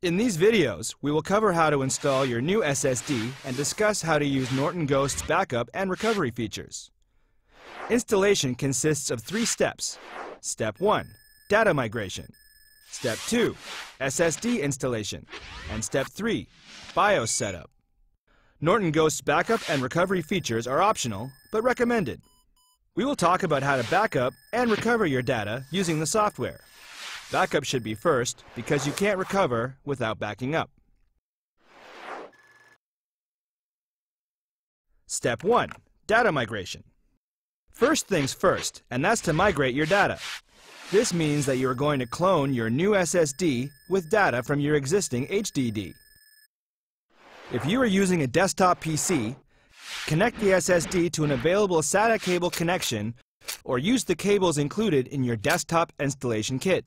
In these videos, we will cover how to install your new SSD and discuss how to use Norton Ghost's backup and recovery features. Installation consists of 3 steps. Step 1, data migration. Step 2, SSD installation. And Step 3, BIOS setup. Norton Ghost's backup and recovery features are optional, but recommended. We will talk about how to backup and recover your data using the software. Backup should be first because you can't recover without backing up. Step 1, data migration. First things first, and that's to migrate your data. This means that you are going to clone your new SSD with data from your existing HDD. If you are using a desktop PC, connect the SSD to an available SATA cable connection or use the cables included in your desktop installation kit.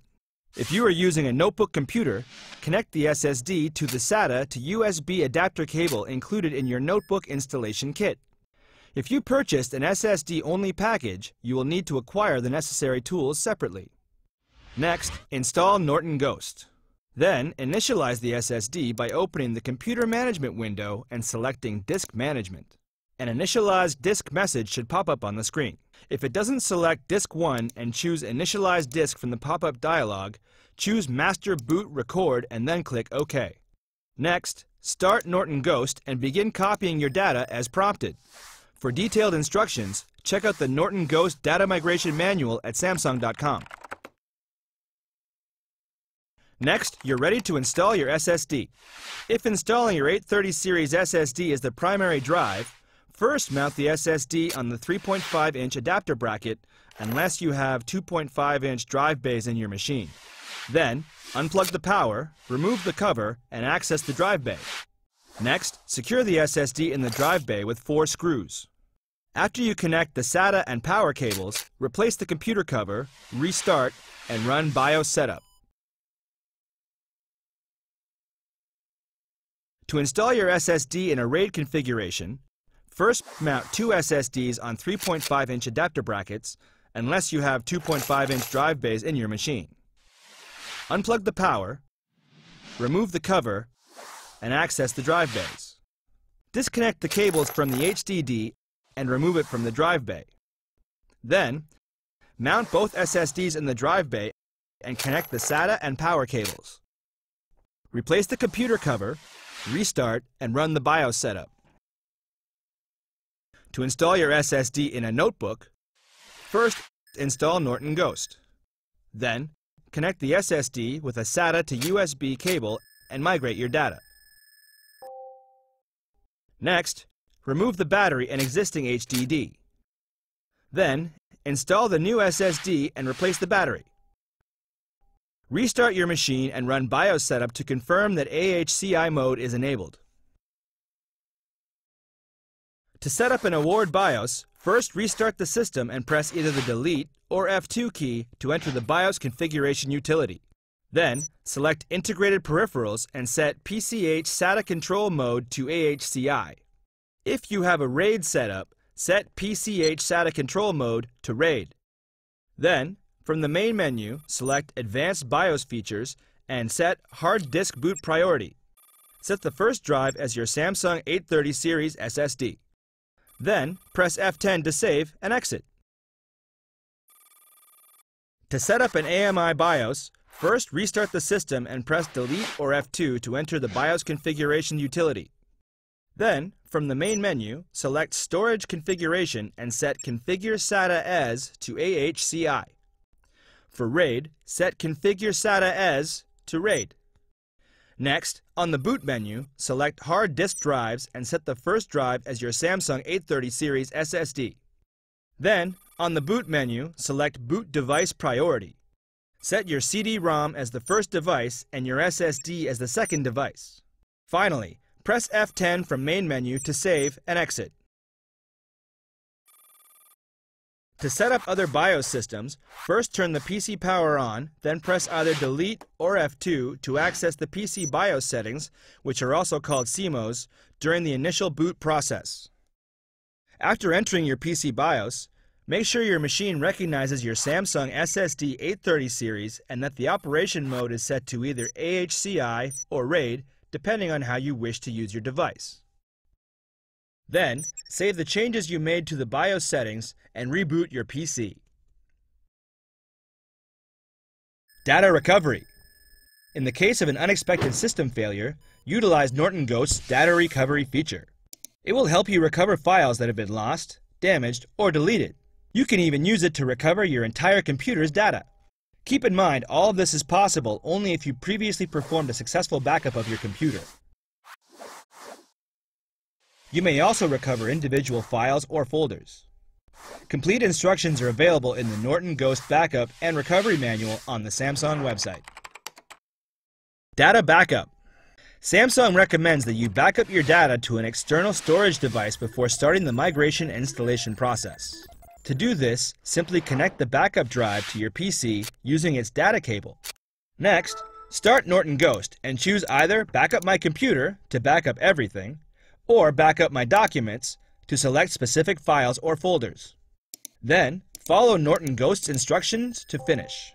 If you are using a notebook computer, connect the SSD to the SATA to USB adapter cable included in your notebook installation kit. If you purchased an SSD-only package, you will need to acquire the necessary tools separately. Next, install Norton Ghost. Then, initialize the SSD by opening the Computer Management window and selecting Disk Management. An initialized disk message should pop up on the screen. If it doesn't select Disk 1 and choose Initialize Disk from the pop-up dialog, choose Master Boot Record and then click OK. Next, start Norton Ghost and begin copying your data as prompted. For detailed instructions, check out the Norton Ghost Data Migration Manual at Samsung.com. Next, you're ready to install your SSD. If installing your 830 series SSD is the primary drive, first mount the SSD on the 3.5-inch adapter bracket unless you have 2.5-inch drive bays in your machine. Then, unplug the power, remove the cover, and access the drive bay. Next, secure the SSD in the drive bay with 4 screws. After you connect the SATA and power cables, replace the computer cover, restart, and run BIOS setup. To install your SSD in a RAID configuration, first mount 2 SSDs on 3.5-inch adapter brackets unless you have 2.5-inch drive bays in your machine. Unplug the power, remove the cover, and access the drive bays. Disconnect the cables from the HDD and remove it from the drive bay. Then, mount both SSDs in the drive bay and connect the SATA and power cables. Replace the computer cover, restart, and run the BIOS setup. To install your SSD in a notebook, first install Norton Ghost. Then, connect the SSD with a SATA to USB cable and migrate your data. Next, remove the battery and existing HDD. Then, install the new SSD and replace the battery. Restart your machine and run BIOS setup to confirm that AHCI mode is enabled. To set up an award BIOS, first restart the system and press either the Delete or F2 key to enter the BIOS configuration utility. Then, select Integrated Peripherals and set PCH SATA Control Mode to AHCI. If you have a RAID setup, set PCH SATA Control Mode to RAID. Then, from the main menu, select Advanced BIOS Features and set Hard Disk Boot Priority. Set the first drive as your Samsung 830 series SSD. Then, press F10 to save and exit. To set up an AMI BIOS, first restart the system and press Delete or F2 to enter the BIOS configuration utility. Then, from the main menu, select Storage Configuration and set Configure SATA as to AHCI. For RAID, set Configure SATA as to RAID. Next, on the boot menu, select Hard Disk Drives and set the first drive as your Samsung 830 series SSD. Then, on the boot menu, select Boot Device Priority. Set your CD-ROM as the first device and your SSD as the second device. Finally, press F10 from main menu to save and exit. To set up other BIOS systems, first turn the PC power on, then press either Delete or F2 to access the PC BIOS settings, which are also called CMOS, during the initial boot process. After entering your PC BIOS, Make sure your machine recognizes your Samsung SSD 830 series and that the operation mode is set to either AHCI or RAID, depending on how you wish to use your device. Then, save the changes you made to the BIOS settings and reboot your PC. Data recovery. In the case of an unexpected system failure, utilize Norton Ghost's data recovery feature. It will help you recover files that have been lost, damaged, or deleted. You can even use it to recover your entire computer's data. Keep in mind, all of this is possible only if you previously performed a successful backup of your computer. You may also recover individual files or folders. Complete instructions are available in the Norton Ghost Backup and Recovery Manual on the Samsung website. Data backup. Samsung recommends that you back up your data to an external storage device before starting the migration and installation process. To do this, simply connect the backup drive to your PC using its data cable. Next, start Norton Ghost and choose either Backup My Computer to backup everything, or Backup My Documents to select specific files or folders. Then, follow Norton Ghost's instructions to finish.